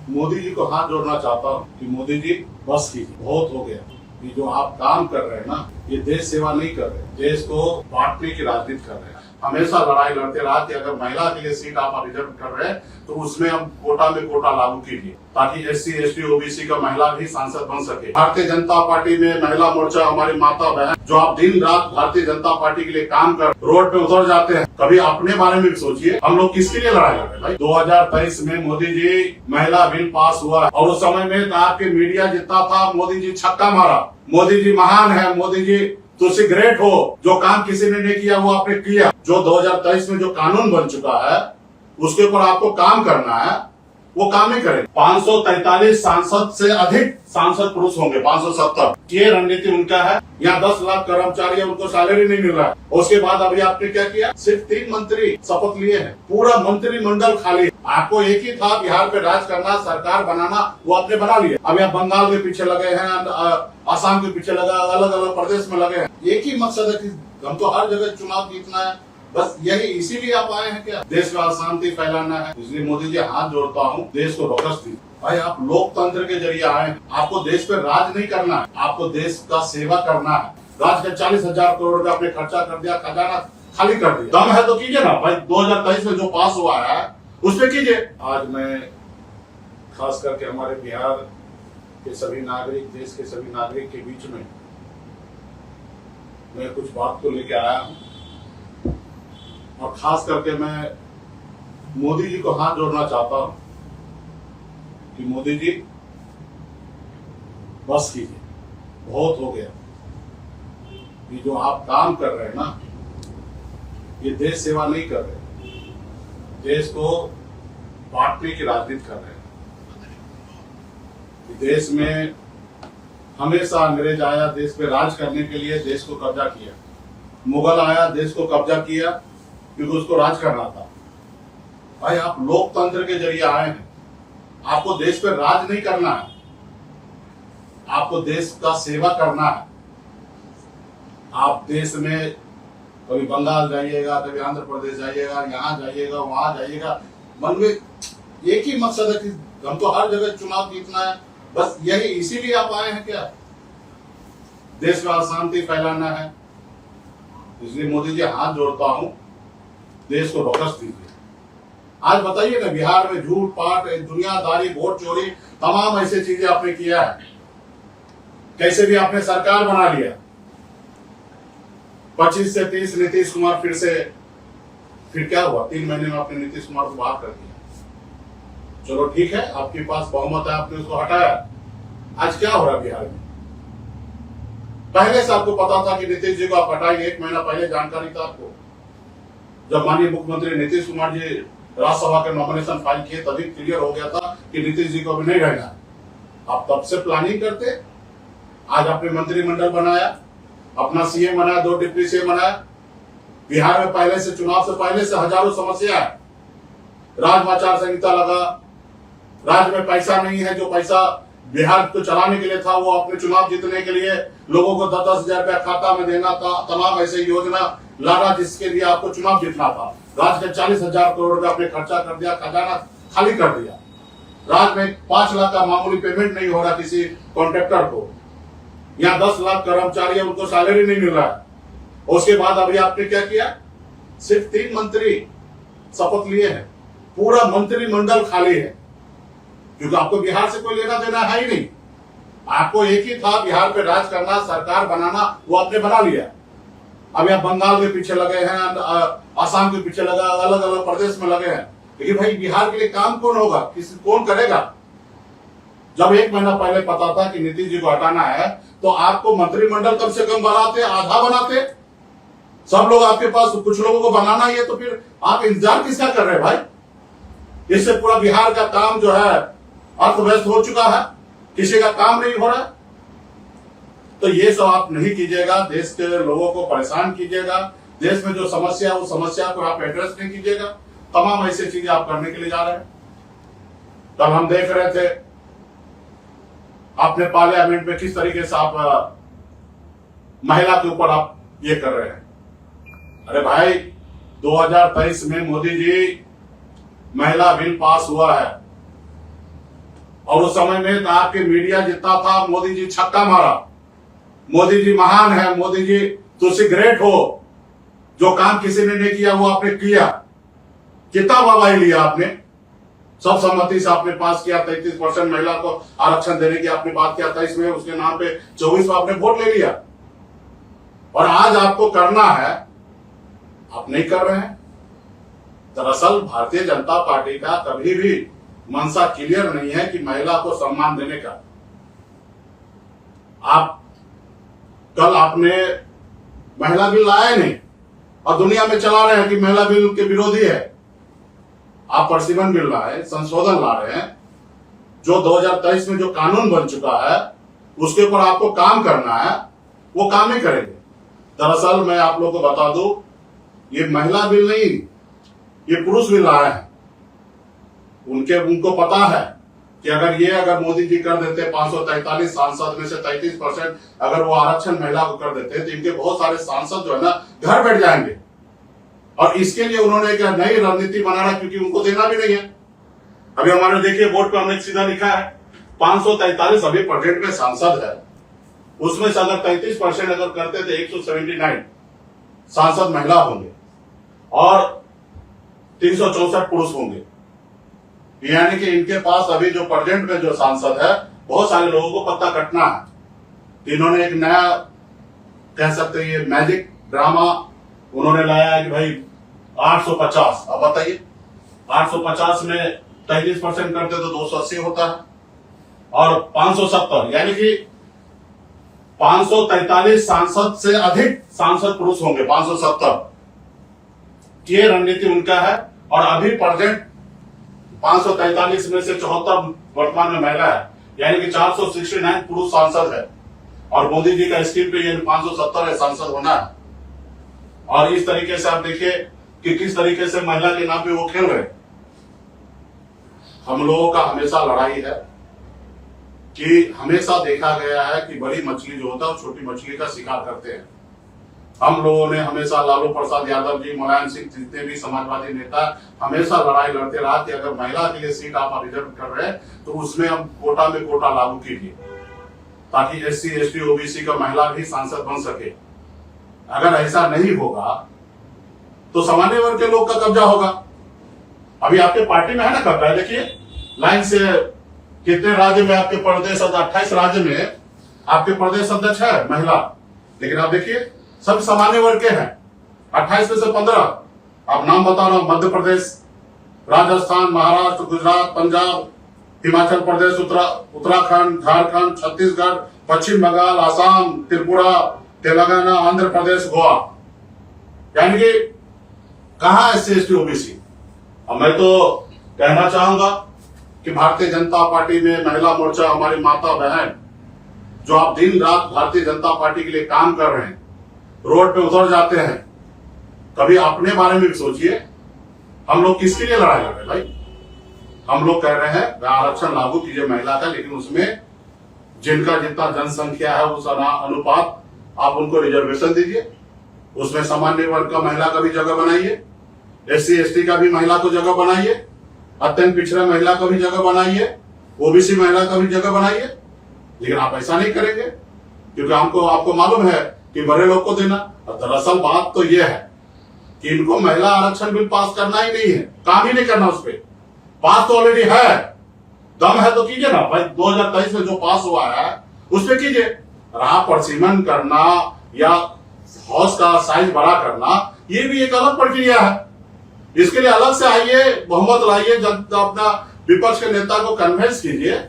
मोदी जी को हाथ जोड़ना चाहता हूँ कि मोदी जी बस कीजिए, बहुत हो गया। ये जो आप काम कर रहे हैं ना, ये देश सेवा नहीं कर रहे, देश को बांटने की राजनीति कर रहे हैं। हमेशा लड़ाई लड़ते रहा कि अगर महिला के लिए सीट आप रिजर्व कर रहे हैं तो उसमें हम कोटा में कोटा लागू कीजिए ताकि SC ST OBC का महिला भी सांसद बन सके। भारतीय जनता पार्टी में महिला मोर्चा, हमारी माता बहन जो आप दिन रात भारतीय जनता पार्टी के लिए काम कर रोड पे उतर जाते हैं, कभी अपने बारे में भी सोचिए। हम लोग किसके लिए लड़ाई लड़ रहे हैं भाई? 2023 में मोदी जी महिला बिल पास हुआ और उस समय में आपके मीडिया जितना था, मोदी जी छक्का मारा, मोदी जी महान है, मोदी जी तुझसे ग्रेट हो, जो काम किसी ने नहीं किया वो आपने किया। जो 2023 में जो कानून बन चुका है उसके ऊपर आपको काम करना है, वो काम नहीं करें। 543 सांसद से अधिक सांसद पुरुष होंगे, 570। ये रणनीति उनका है। यहाँ 10 लाख कर्मचारी, उनको सैलरी नहीं मिल रहा है। उसके बाद अभी आपने क्या किया? सिर्फ 3 मंत्री शपथ लिए हैं, पूरा मंत्रिमंडल खाली। आपको एक ही था बिहार पे राज करना, सरकार बनाना, वो आपने बना लिया। अभी आप बंगाल के पीछे लगे हैं, आसाम के पीछे लगा, अलग अलग प्रदेश में लगे हैं। एक ही मकसद है कि हमको हर जगह चुनाव जीतना है, बस यही, इसीलिए आप आए हैं क्या? देश में अशांति फैलाना है। इसलिए मोदी जी हाथ जोड़ता हूँ, देश को बख्श दीजिए। भाई आप लोकतंत्र के जरिए आए हैं, आपको देश पे राज नहीं करना है, आपको देश का सेवा करना है। राज का 40,000 करोड़ रुपया आपने खर्चा कर दिया, खजाना खाली कर दिया। दम है तो कीजिए ना भाई। 2023 में जो पास हुआ है उस पे कीजिए। आज मैं खास करके हमारे बिहार के सभी नागरिक, देश के सभी नागरिक के बीच में मैं कुछ बात को लेके आया हूँ और खास करके मैं मोदी जी को हाथ जोड़ना चाहता हूँ कि मोदी जी बस कीजिए, बहुत हो गया। ये जो आप काम कर रहे हैं ना, ये देश सेवा नहीं कर रहे, देश को बांटने की राजनीति कर रहे हैं। देश में हमेशा अंग्रेज आया देश पे राज करने के लिए, देश को कब्जा किया। मुगल आया, देश को कब्जा किया क्योंकि उसको राज करना था। भाई आप लोकतंत्र के जरिए आए हैं, आपको देश पे राज नहीं करना है, आपको देश का सेवा करना है। आप देश में कभी बंगाल जाइएगा, कभी आंध्र प्रदेश जाइएगा, यहाँ जाइएगा, वहां जाइएगा, मन में एक ही मकसद है कि हमको हर जगह चुनाव जीतना है, बस यही, इसीलिए आप आए हैं क्या? देश में अशांति फैलाना है। इसलिए मोदी जी हाथ जोड़ता हूं, देश को बख्श दीजिए। आज बताइए ना, बिहार में झूठ पाट, दुनियादारी, वोट चोरी, तमाम ऐसी चीजें आपने किया है। कैसे भी आपने सरकार बना लिया। 25 से 30 नीतीश कुमार फिर क्या हुआ? 3 महीने में आपने नीतीश कुमार को बाहर कर दिया। चलो ठीक है, आपके पास बहुमत है, आपने उसको हटाया। आज क्या हो रहा है बिहार में? पहले से आपको पता था कि नीतीश जी को आप हटाएंगे, 1 महीना पहले जानकारी था आपको। जब माननीय मुख्यमंत्री नीतीश कुमार जी राज्यसभा के नॉमिनेशन फाइल किए तभी क्लियर हो गया था कि नीतीश जी को अभी नहीं रहना। आप तब से प्लानिंग करते। आज आपने मंत्रिमंडल बनाया, अपना CM बनाया, 2 डिप्टी CM बनाया। बिहार में पहले से, चुनाव से पहले से हजारों समस्या है। राज्य आचार संहिता लगा, राज्य में पैसा नहीं है, जो पैसा बिहार को चलाने के लिए था वो अपने चुनाव जीतने के लिए लोगों को 10-10 हजार रुपया खाता में देना था। तमाम ऐसे योजना लाना जिसके लिए आपको चुनाव जीतना था। राज्य के 40,000 करोड़ रुपया आपने खर्चा कर दिया, खजाना खाली कर दिया। राज्य में 5 लाख का मामूली पेमेंट नहीं हो रहा किसी कॉन्ट्रैक्टर को। यहाँ 10 लाख कर्मचारी, उनको सैलरी नहीं मिल रहा है। उसके बाद अभी आपने क्या किया? सिर्फ 3 मंत्री शपथ लिए हैं, पूरा मंत्रिमंडल खाली है क्योंकि आपको बिहार से कोई लेना देना है ही नहीं। आपको एक ही था बिहार पे राज करना, सरकार बनाना, वो आपने बना लिया। अभी आप बंगाल के पीछे लगे हैं, आसाम के पीछे लगा, अलग अलग प्रदेश में लगे हैं। लेकिन भाई बिहार के लिए काम कौन होगा, कौन करेगा? जब 1 महीना पहले पता था कि नीतीश जी को हटाना है तो आपको मंत्रिमंडल कम से कम बनाते, आधा बनाते। सब लोग आपके पास, कुछ लोगों को बनाना ही है तो फिर आप इंतजार किसका कर रहे हैं भाई? इससे पूरा बिहार का काम जो है अस्त व्यस्त हो चुका है, किसी का काम नहीं हो रहा। तो ये सब आप नहीं कीजिएगा, देश के लोगों को परेशान कीजिएगा। देश में जो समस्या है, उस समस्या को आप एड्रेस नहीं कीजिएगा। तमाम ऐसी चीजें आप करने के लिए जा रहे हैं। तब हम देख रहे थे आपने पार्लियामेंट में किस तरीके से आप महिला के ऊपर आप ये कर रहे हैं। अरे भाई 2023 में मोदी जी महिला बिल पास हुआ है, और उस समय में तो आपके मीडिया जितना था, मोदी जी छक्का मारा, मोदी जी महान है, मोदी जी तुझसे ग्रेट हो, जो काम किसी ने नहीं किया वो आपने किया। कितना वाहवाही लिया आपने, सब सम्मति से आपने पास किया। 33% महिला को आरक्षण देने की आपने बात किया, 23 में उसके नाम पे 24 में आपने वोट ले लिया। और आज आपको करना है, आप नहीं कर रहे हैं। दरअसल भारतीय जनता पार्टी का कभी भी मंशा क्लियर नहीं है कि महिला को सम्मान देने का। आप कल आपने महिला बिल लाया नहीं और दुनिया में चला रहे हैं कि महिला बिल के विरोधी है। आप प्रशिक्षण बिल लाए, संशोधन ला रहे हैं, जो 2023 में जो कानून बन चुका है उसके ऊपर आपको काम करना है, वो काम नहीं करेंगे। दरअसल मैं आप लोगों को बता दूं, ये महिला बिल नहीं, ये पुरुष बिल लाए हैं। उनको पता है कि अगर मोदी जी कर देते 543 सांसद में से 33% अगर वो आरक्षण महिला को कर देते तो इनके बहुत सारे सांसद जो है ना घर बैठ जाएंगे। और इसके लिए उन्होंने एक नई रणनीति बनाना, क्योंकि उनको देना भी नहीं है। अभी हमारे देखिए बोर्ड पे हमने सीधा लिखा है 543 अभी प्रेजेंट में सांसद है, उसमें से अगर 33% अगर करते थे 179 सांसद महिला होंगे और 364 पुरुष होंगे। यानी कि इनके पास अभी जो प्रेजेंट में जो सांसद है, बहुत सारे लोगों को पत्ता कटना है। इन्होंने एक नया कह सकते हैं ये मैजिक ड्रामा उन्होंने लाया है कि भाई 850। अब बताइए 850 में 33% करते तो 280 होता है और 570 यानी कि 543 सांसद से अधिक सांसद पुरुष होंगे, 570। ये रणनीति उनका है। और अभी प्रेजेंट 543 में से 74 वर्तमान में महिला है, यानी कि 469 पुरुष सांसद है। और मोदी जी का स्कीम पे ये 570 सांसद होना है। और इस तरीके से आप देखिए कि किस तरीके से महिला के नाम पे वो खेल रहे। हम लोगों का हमेशा लड़ाई है कि हमेशा देखा गया है कि बड़ी मछली जो होता है वो छोटी मछली का शिकार करते हैं। हम लोगों ने हमेशा लालू प्रसाद यादव जी, मुलायम सिंह, जितने भी समाजवादी नेता हमेशा लड़ाई लड़ते रहा कि अगर महिला के लिए सीट आप रिजर्व कर रहे हैं तो उसमें हम कोटा में कोटा लागू कीजिए, ताकि SC ST OBC का महिला भी सांसद बन सके। अगर ऐसा नहीं होगा तो सामान्य वर्ग के लोग का कब्जा होगा। अभी आपके पार्टी में है ना कब्जा, देखिए लाइन से कितने राज्य में आपके प्रदेश, 28 राज्य में आपके प्रदेश अध्यक्ष है महिला, लेकिन आप देखिए सब सामान्य वर्ग के हैं। 28 में से 15 आप नाम बता रहा हूं, मध्य प्रदेश, राजस्थान, महाराष्ट्र, गुजरात, पंजाब, हिमाचल प्रदेश, उत्तराखंड, झारखंड, छत्तीसगढ़, पश्चिम बंगाल, आसाम, त्रिपुरा, तेलंगाना, आंध्र प्रदेश, गोवा। यानी कि कहां SC ST OBC। अब मैं तो कहना चाहूंगा कि भारतीय जनता पार्टी में महिला मोर्चा, हमारी माता बहन जो आप दिन रात भारतीय जनता पार्टी के लिए काम कर रहे हैं, रोड पे उतर जाते हैं, कभी अपने बारे में भी सोचिए। हम लोग किसके लिए लड़ाई लड़ रहे हैं भाई? हम लोग कह रहे हैं आरक्षण लागू कीजिए महिला का, लेकिन उसमें जिनका जितना जनसंख्या है उस अनुपात आप उनको रिजर्वेशन दीजिए। उसमें सामान्य वर्ग का महिला का भी जगह बनाइए, SC ST का भी महिला को जगह बनाइए, अत्यंत पिछड़ा महिला का भी जगह बनाइए, OBC महिला का भी जगह बनाइए। लेकिन आप ऐसा नहीं करेंगे क्योंकि आपको मालूम है कि बड़े लोग को देना। और दरअसल बात तो यह है कि इनको महिला आरक्षण बिल पास करना ही नहीं है, काम ही नहीं करना उस पर। पास तो ऑलरेडी है, दम है तो कीजिए ना भाई। 2023 में जो पास हुआ है उस पर कीजिए। राह प्रशिमन करना या हाउस का साइज बड़ा करना ये भी एक अलग प्रक्रिया है। इसके लिए अलग से आइए, बहुमत लाइए, जब अपना विपक्ष के नेता को कन्विंस कीजिए।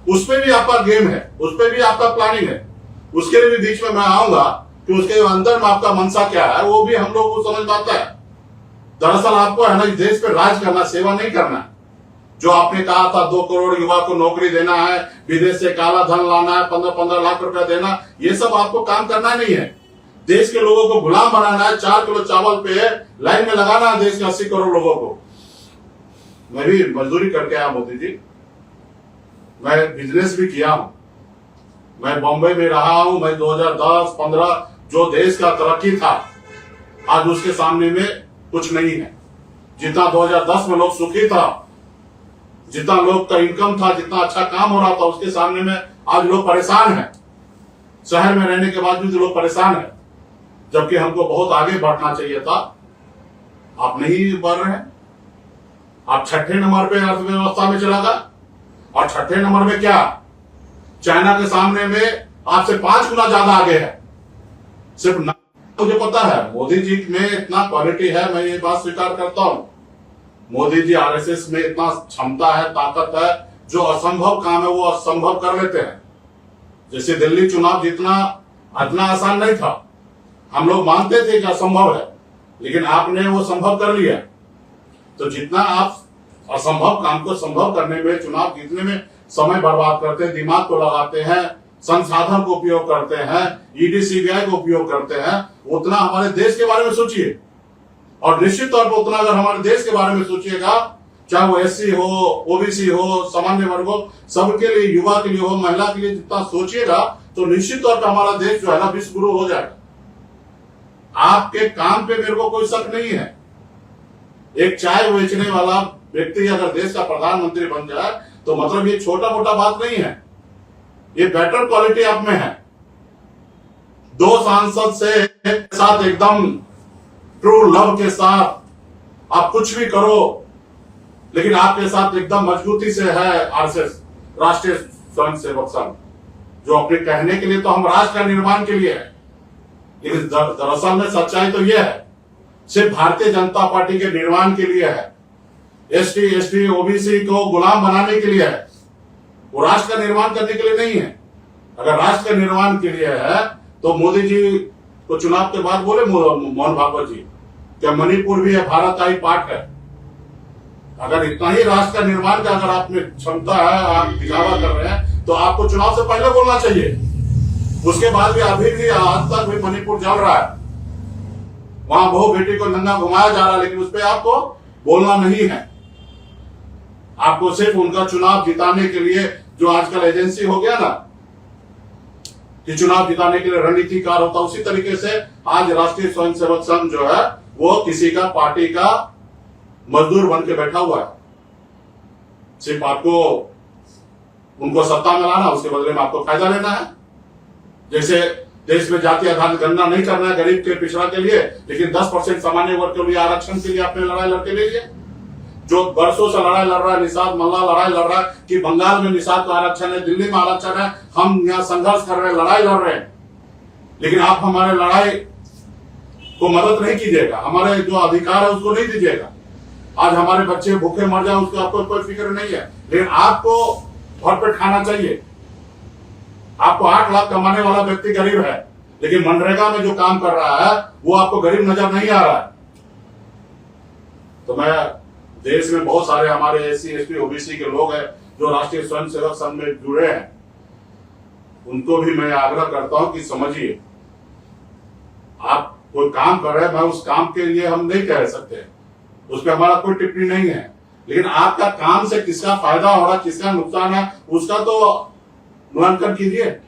उस पर भी आपका गेम है, उस पर भी आपका प्लानिंग है। उसके लिए भी बीच में मैं आऊंगा कि उसके अंदर में आपका मनसा क्या है, वो भी हम लोग को समझ पाता है। दरअसल आपको है ना इस देश पे राज करना, सेवा नहीं करना। जो आपने कहा था 2 करोड़ युवा को नौकरी देना है, विदेश से काला धन लाना है, 15-15 लाख रुपया देना, ये सब आपको काम करना नहीं है। देश के लोगों को गुलाम बनाना है, 4 किलो चावल पे लाइन में लगाना है देश के 80 करोड़ लोगों को। मैं भी मजदूरी करके आया मोदी जी, मैं बिजनेस भी किया हूं, मैं बॉम्बे में रहा हूं। मैं 2010-15 जो देश का तरक्की था आज उसके सामने में कुछ नहीं है। जितना 2010 में लोग सुखी था, जितना लोग का इनकम था, जितना अच्छा काम हो रहा था, उसके सामने में आज लोग परेशान हैं। शहर में रहने के बाद भी जो लोग परेशान हैं, जबकि हमको बहुत आगे बढ़ना चाहिए था। आप नहीं बढ़ रहे हैं। आप छठे नंबर पे अर्थव्यवस्था में चला गया, और छठे नंबर में क्या, चाइना के सामने में आपसे 5 गुना ज्यादा आगे है। सिर्फ मुझे पता है मोदी जी में इतना क्वालिटी है, मैं ये बात स्वीकार करता हूं। मोदी जी आरएसएस में इतना क्षमता है, ताकत है, जो असंभव काम है वो असंभव कर लेते हैं। जैसे दिल्ली चुनाव जीतना इतना आसान नहीं था, हम लोग मानते थे कि असंभव है, लेकिन आपने वो संभव कर लिया। तो जितना आप असंभव काम को संभव करने में, चुनाव जीतने में समय बर्बाद करते हैं, दिमाग को लगाते हैं, संसाधन को उपयोग करते हैं, ईडी सीबीआई को उपयोग करते हैं, उतना हमारे देश के बारे में सोचिए। और निश्चित तौर पर उतना अगर हमारे देश के बारे में सोचिएगा, चाहे वो एससी हो, ओबीसी हो, सामान्य वर्ग हो, सबके लिए, युवा के लिए हो, महिला के लिए, जितना सोचिएगा तो निश्चित तौर पर हमारा देश जो है ना विश्व गुरु हो जाएगा। आपके काम पे मेरे को कोई शक नहीं है। एक चाय बेचने वाला व्यक्ति अगर देश का प्रधानमंत्री बन जाए तो मतलब ये छोटा मोटा बात नहीं है, ये बेटर क्वालिटी आप में है। 2 सांसद से साथ एकदम ट्रू लव के साथ आप कुछ भी करो, लेकिन आपके साथ एकदम मजबूती से है आरएसएस, राष्ट्रीय स्वयंसेवक संघ, जो अपने कहने के लिए तो हम राष्ट्र का निर्माण के लिए है, लेकिन दरअसल में सच्चाई तो यह है सिर्फ भारतीय जनता पार्टी के निर्माण के लिए है, एसटी ओबीसी को गुलाम बनाने के लिए है, वो राष्ट्र का निर्माण करने के लिए नहीं है। अगर राष्ट्र के निर्माण के लिए है तो मोदी जी को चुनाव के बाद बोले मोहन भागवत जी, क्या मणिपुर भी है, भारत का ही पार्ट है। अगर इतना ही राष्ट्र का निर्माण का अगर आप में क्षमता है, आप दिखावा कर रहे हैं, तो आपको चुनाव से पहले बोलना चाहिए। उसके बाद भी अभी भी आज तक भी मणिपुर जल रहा है, वहां बहू बेटी को नंगा घुमाया जा रहा है, लेकिन उस पर आपको बोलना नहीं है। आपको सिर्फ उनका चुनाव जिताने के लिए, जो आजकल एजेंसी हो गया ना कि चुनाव जिताने के लिए रणनीतिकार होता, उसी तरीके से आज राष्ट्रीय स्वयंसेवक संघ जो है वो किसी का पार्टी का मजदूर बन के बैठा हुआ है। सिर्फ आपको उनको सत्ता में लाना, उसके बदले में आपको फायदा लेना है। जैसे देश में जाति आधारित गणना नहीं करना है गरीब के, पिछड़ा के लिए, लेकिन 10% सामान्य वर्ग के लिए आरक्षण के लिए आपने लड़ाई लड़के ले लिए। जो वर्षों से लड़ाई लड़ रहा है, निषाद मल्ला लड़ाई लड़ रहा है कि बंगाल में निषाद का आरक्षण है, दिल्ली में आरक्षण है, हम यहाँ संघर्ष कर रहे हैं, लड़ाई लड़ रहे हैं, लेकिन आप हमारे लड़ाई को मदद नहीं कीजिएगा, हमारे जो अधिकार है उसको नहीं दीजिएगा। आज हमारे बच्चे भूखे मर जाए उसको आपको कोई फिक्र नहीं है, लेकिन आपको भरपेट खाना चाहिए। आपको 8 लाख कमाने वाला व्यक्ति गरीब है, लेकिन मनरेगा में जो काम कर रहा है वो आपको गरीब नजर नहीं आ रहा है। तो मैं देश में बहुत सारे हमारे एससी एसटी ओबीसी के लोग हैं जो राष्ट्रीय स्वयंसेवक संघ में जुड़े हैं, उनको भी मैं आग्रह करता हूं कि समझिए, आप कोई काम कर रहे हैं, मैं उस काम के लिए हम नहीं कह सकते, उस पर हमारा कोई टिप्पणी नहीं है, लेकिन आपका काम से किसका फायदा हो रहा है, किसका नुकसान है, उसका तो मूल्यांकन कीजिए,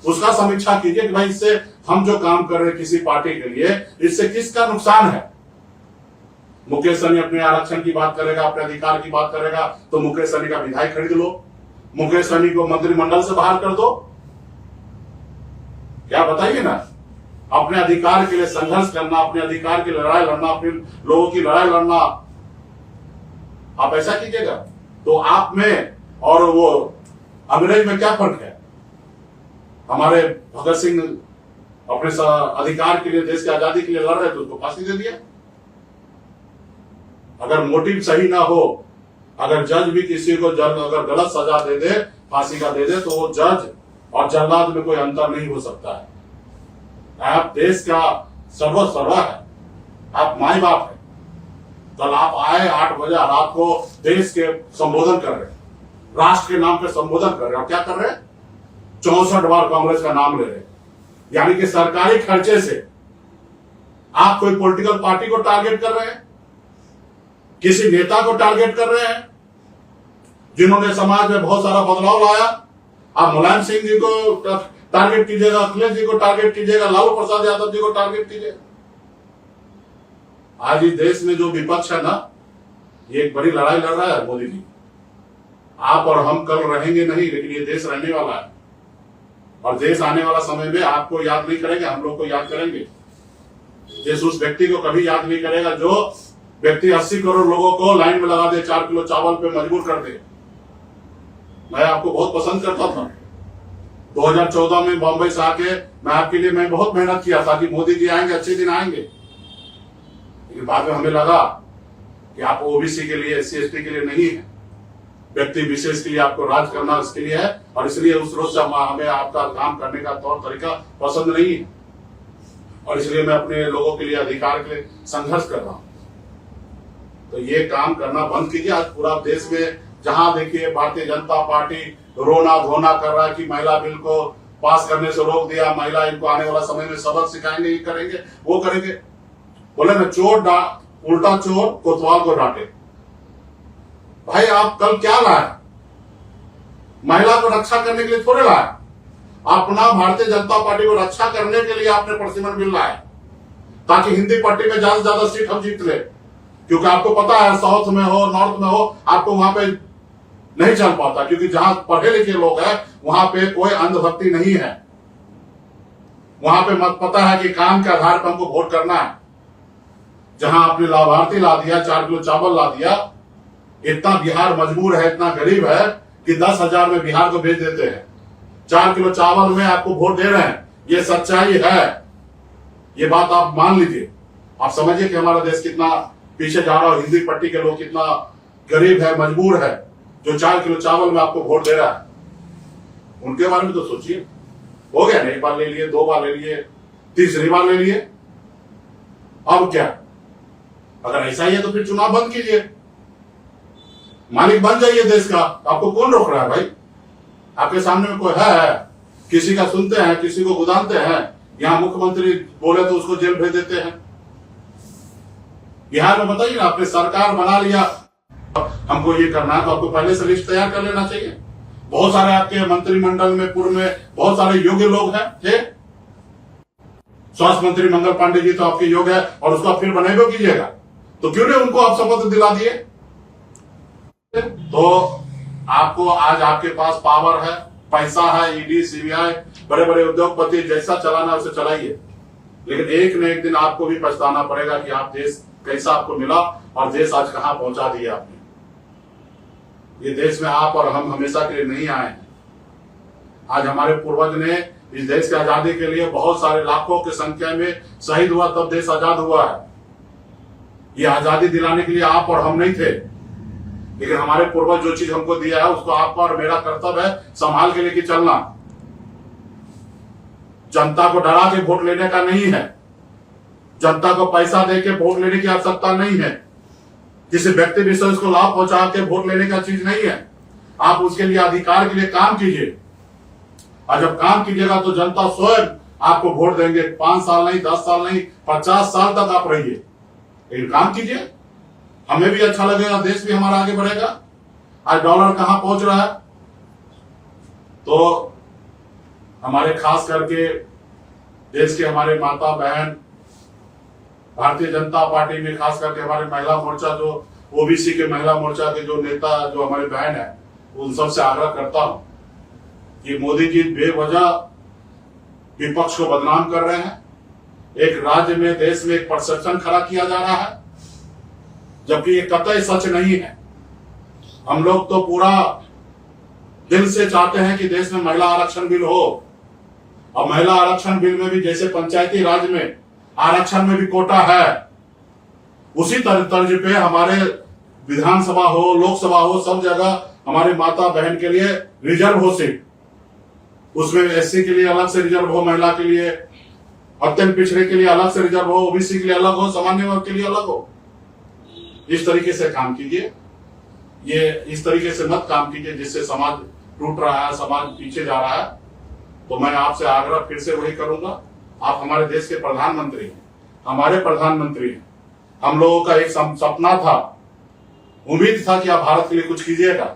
उसका समीक्षा कीजिए कि भाई इससे हम जो काम कर रहे हैं किसी पार्टी के लिए, इससे किसका नुकसान है। मुकेश सहनी अपने आरक्षण की बात करेगा, अपने अधिकार की बात करेगा, तो मुकेश सहनी का विधायक खरीद लो, मुकेश सहनी को मंत्रिमंडल से बाहर कर दो। क्या बताइए ना, अपने अधिकार के लिए संघर्ष करना, अपने अधिकार की लड़ाई लड़ना, अपने लोगों की लड़ाई लड़ना, आप ऐसा कीजिएगा तो आप में और वो अंग्रेज में क्या फर्क है। हमारे भगत सिंह अपने अधिकार के लिए, देश की आजादी के लिए लड़ रहे थे, उसको फांसी दे दिया। अगर मोटिव सही ना हो, अगर जज भी किसी को अगर गलत सजा दे दे, फांसी का दे दे, तो वो जज और जल्लाद में कोई अंतर नहीं हो सकता है। आप देश का सर्वस्व है, आप माई बाप है। कल आप आए 8 बजे रात को देश के संबोधन कर रहे, राष्ट्र के नाम पे संबोधन कर रहे, और क्या कर रहे हैं, 64 बार कांग्रेस का नाम ले रहे, यानी कि सरकारी खर्चे से आप कोई पॉलिटिकल पार्टी को टारगेट कर रहे हैं, किसी नेता को टारगेट कर रहे हैं जिन्होंने समाज में बहुत सारा बदलाव लाया। आप मुलायम सिंह जी को टारगेट कीजिएगा, अखिलेश जी को टारगेट कीजिएगा, लालू प्रसाद यादव जी को टारगेट कीजिएगा। आज इस देश में जो विपक्ष है ना, ये एक बड़ी लड़ाई लड़ रहा है मोदी जी। आप और हम कल रहेंगे नहीं, लेकिन ये देश रहने वाला है और देश आने वाला समय में आपको याद नहीं करेंगे, हम लोग को याद करेंगे। देश उस व्यक्ति को कभी याद नहीं करेगा जो व्यक्ति 80 करोड़ लोगों को लाइन में लगा दे, 4 किलो चावल पे मजबूर कर दे। मैं आपको बहुत पसंद करता था। 2014 में बॉम्बे से आके मैं आपके लिए मैं बहुत मेहनत किया था कि मोदी जी आएंगे, अच्छे दिन आएंगे, लेकिन बाद में हमें लगा कि आप ओबीसी के लिए, SC ST के लिए नहीं है, व्यक्ति विशेष के लिए आपको राज करना इसके लिए है, और इसलिए उस रोज से हमें आपका काम करने का तौर तरीका पसंद नहीं है, और इसलिए मैं अपने लोगों के लिए, अधिकार के लिए संघर्ष कर रहा हूं। तो ये काम करना बंद कीजिए। आज पूरा देश में जहां देखिए भारतीय जनता पार्टी रोना धोना कर रहा है कि महिला बिल को पास करने से रोक दिया, महिला इनको आने वाला समय में सबक सिखाएंगे, ये करेंगे वो करेंगे। बोले ना चोर उल्टा चोर कोतवाल को डांटे। भाई आप कल क्या लाए? महिला को रक्षा करने के लिए थोड़े लाए, अपना भारतीय जनता पार्टी को रक्षा करने के लिए आपने प्रसिमन बिल लाए, ताकि हिंदी पट्टी में ज्यादा से ज्यादा सीट हम जीत ले। क्योंकि आपको पता है साउथ में हो, नॉर्थ में हो, आपको वहां पे नहीं चल पाता, क्योंकि जहां पढ़े लिखे लोग हैं वहां पे कोई अंधभक्ति नहीं है। वहां पे मत पता है कि काम के आधार पर हमको वोट करना है। जहां आपने लाभार्थी ला दिया, 4 किलो चावल ला दिया, इतना बिहार मजबूर है, इतना गरीब है कि 10,000 में बिहार को भेज देते हैं। 4 किलो चावल में आपको वोट दे रहे हैं, ये सच्चाई है। ये बात आप मान लीजिए, आप समझिए कि हमारा देश कितना पीछे जा रहा है, हिंदी पट्टी के लोग कितना गरीब है, मजबूर है, जो 4 किलो चावल में आपको वोट दे रहा है। उनके बारे में तो सोचिए। हो गया ना, एक बार ले लिए, 2 बार ले लिए, तीसरी बार ले लिए, अब क्या? अगर ऐसा ही है तो फिर चुनाव बंद कीजिए, मालिक बन जाइए देश का। आपको कौन रोक रहा है भाई? आपके सामने में कोई है? किसी का सुनते हैं, किसी को गुदानते हैं। यहाँ मुख्यमंत्री बोले तो उसको जेल भेज देते हैं। बिहार में बताइए ना, आपने सरकार बना लिया, हमको ये करना है, तो आपको पहले से लिस्ट तैयार कर लेना चाहिए। बहुत सारे आपके मंत्रिमंडल में, पूर्व में बहुत सारे योग्य लोग हैं थे। स्वास्थ्य मंत्री मंगल पांडे जी तो आपके योग्य है, और उसको आप फिर बनाए कीजिएगा, तो क्यों नहीं उनको आप शपथ दिला दिए? तो आपको आज आपके पास पावर है, पैसा है, ईडी, सीबीआई, बड़े बड़े उद्योगपति, जैसा चलाना उसे चलाइए, लेकिन एक न एक दिन आपको भी पछताना पड़ेगा कि आप देश कैसा आपको मिला और देश आज कहां पहुंचा दिया आपने। ये देश में आप और हम हमेशा के लिए नहीं आए हैं। आज हमारे पूर्वज ने इस देश की आजादी के लिए बहुत सारे लाखों की संख्या में शहीद हुआ, तब देश आजाद हुआ है। ये आजादी दिलाने के लिए आप और हम नहीं थे, लेकिन हमारे पूर्वज जो चीज हमको दिया है उसको आपका और मेरा कर्तव्य है संभाल के लेके चलना। जनता को डरा के वोट लेने का नहीं है, जनता को पैसा दे के वोट लेने की आवश्यकता नहीं है, किसी व्यक्ति विशेष को लाभ पहुंचा के वोट लेने का चीज नहीं है। आप उसके लिए अधिकार के लिए काम कीजिए, और जब काम कीजिएगा तो जनता स्वयं आपको वोट देंगे। 5 साल नहीं, 10 साल नहीं, 50 साल तक आप रहिए, लेकिन काम कीजिए। हमें भी अच्छा लगेगा, देश भी हमारा आगे बढ़ेगा। आज डॉलर कहां पहुंच रहा है, तो हमारे खास करके देश के हमारे माता बहन, भारतीय जनता पार्टी में खास करके हमारे महिला मोर्चा, जो ओबीसी के महिला मोर्चा के जो नेता, जो हमारे बहन है, उन सबसे आग्रह करता हूं कि मोदी जी बेवजह विपक्ष को बदनाम कर रहे हैं। एक राज्य में, देश में एक परसेप्शन खड़ा किया जा रहा है, जबकि ये कतई सच नहीं है। हम लोग तो पूरा दिल से चाहते हैं कि देश में महिला आरक्षण बिल हो, और महिला आरक्षण बिल में भी जैसे पंचायती राज में आरक्षण में भी कोटा है, उसी तर्ज पे हमारे विधानसभा हो, लोकसभा हो, सब जगह हमारे माता बहन के लिए रिजर्व हो सीट। उसमें SC के लिए अलग से रिजर्व हो, महिला के लिए, अत्यंत पिछड़े के लिए अलग से रिजर्व हो, ओबीसी के लिए अलग हो, सामान्य वर्ग के लिए अलग हो। इस तरीके से काम कीजिए, ये इस तरीके से मत काम कीजिए जिससे समाज टूट रहा है, समाज पीछे जा रहा है। तो मैं आपसे आग्रह फिर से वही करूंगा, आप हमारे देश के प्रधानमंत्री हैं, हमारे प्रधानमंत्री हैं। हम लोगों का एक सपना था, उम्मीद था कि आप भारत के लिए कुछ कीजिएगा,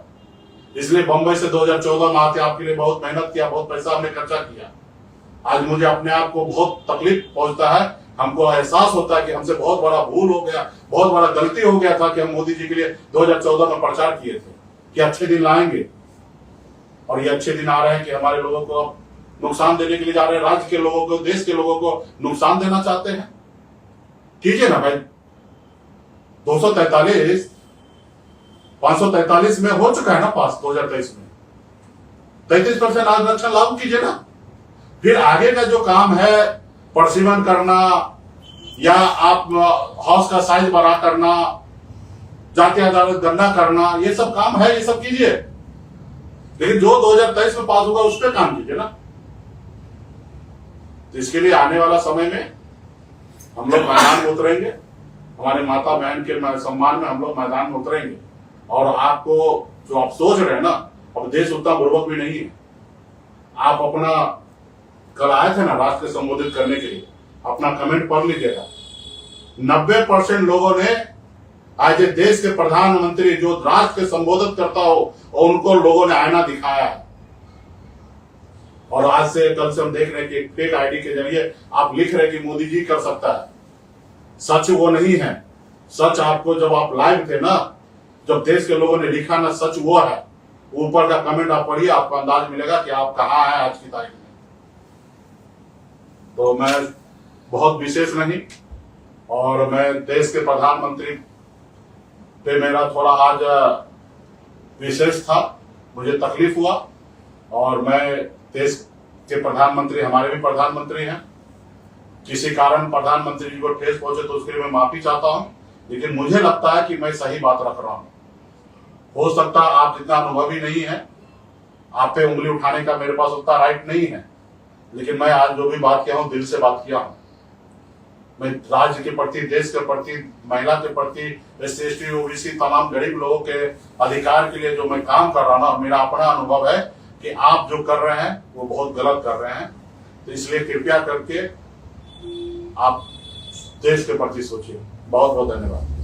इसलिए बंबई से 2014 में आते आपके लिए बहुत मेहनत किया, बहुत पैसा हमने खर्चा किया। आज मुझे अपने आप को बहुत तकलीफ पहुंचता है, हमको एहसास होता है कि हमसे बहुत बड़ा भूल हो गया, बहुत बड़ा गलती हो गया था कि हम मोदी जी के लिए 2014 में प्रचार किए थे। कि अच्छे दिन लाएंगे, और ये अच्छे दिन आ रहे हैं कि हमारे लोगों को अब नुकसान देने के लिए जा रहे हैं, राज्य के लोगों को, देश के लोगों को नुकसान देना चाहते हैं। कीजिए ना भाई। 243 543 में हो चुका है ना पास 2023 में। 33% आरक्षण लागू कीजिए ना। फिर आगे का जो काम है, परसिमन करना या आप हाउस का साइज बड़ा करना, जातीय अदालत गणना करना, ये सब काम है, ये सब कीजिए। लेकिन जो 2023 में पास होगा उस पर काम कीजिए ना। तो इसके लिए आने वाला समय में हम लोग मैदान में उतरेंगे, हमारे माता बहन के सम्मान में हम लोग मैदान में उतरेंगे। और आपको जो आप सोच रहे हैं ना, अब देश उतना बुर्बक भी नहीं है। आप अपना कल आए थे ना राष्ट्र को संबोधित करने के लिए, अपना कमेंट पढ़ लीजिएगा। 90% लोगों ने आज देश के प्रधानमंत्री जो राष्ट्र के संबोधित करता हो और उनको लोगों ने आईना दिखाया है। और आज से कल से हम देख रहे हैं कि फेक आईडी के जरिए आप लिख रहे हैं कि मोदी जी कर सकता है। सच वो नहीं है। सच आपको जब आप लाइव थे ना, जब देश के लोगों ने लिखा ना, सच वो है। ऊपर का कमेंट आप पढ़िए, आपको अंदाज मिलेगा कि आप कहाँ हैं आज की तारीख में। तो मैं बहुत विशेष नहीं, और मैं देश के प्रधानमंत्री पे मेरा थोड़ा आज विशेष था, मुझे तकलीफ हुआ। और मैं देश के प्रधानमंत्री, हमारे भी प्रधानमंत्री हैं, किसी कारण प्रधानमंत्री जी को ठेस पहुंचे तो उसके लिए मैं माफी चाहता हूं। लेकिन मुझे लगता है कि मैं सही बात रख रहा हूं। हो सकता आप जितना अनुभवी नहीं है, आप पे उंगली उठाने का मेरे पास उतना राइट नहीं है, लेकिन मैं आज जो भी बात किया हूं दिल से बात किया हूं। मैं राज्य के प्रति, देश के प्रति, महिला के प्रति, SC ST OBC तमाम गरीब लोगों के अधिकार के लिए जो मैं काम कर रहा हूं ना, मेरा अपना अनुभव है कि आप जो कर रहे हैं वो बहुत गलत कर रहे हैं। तो इसलिए कृपया करके आप देश के प्रति सोचिए। बहुत बहुत धन्यवाद।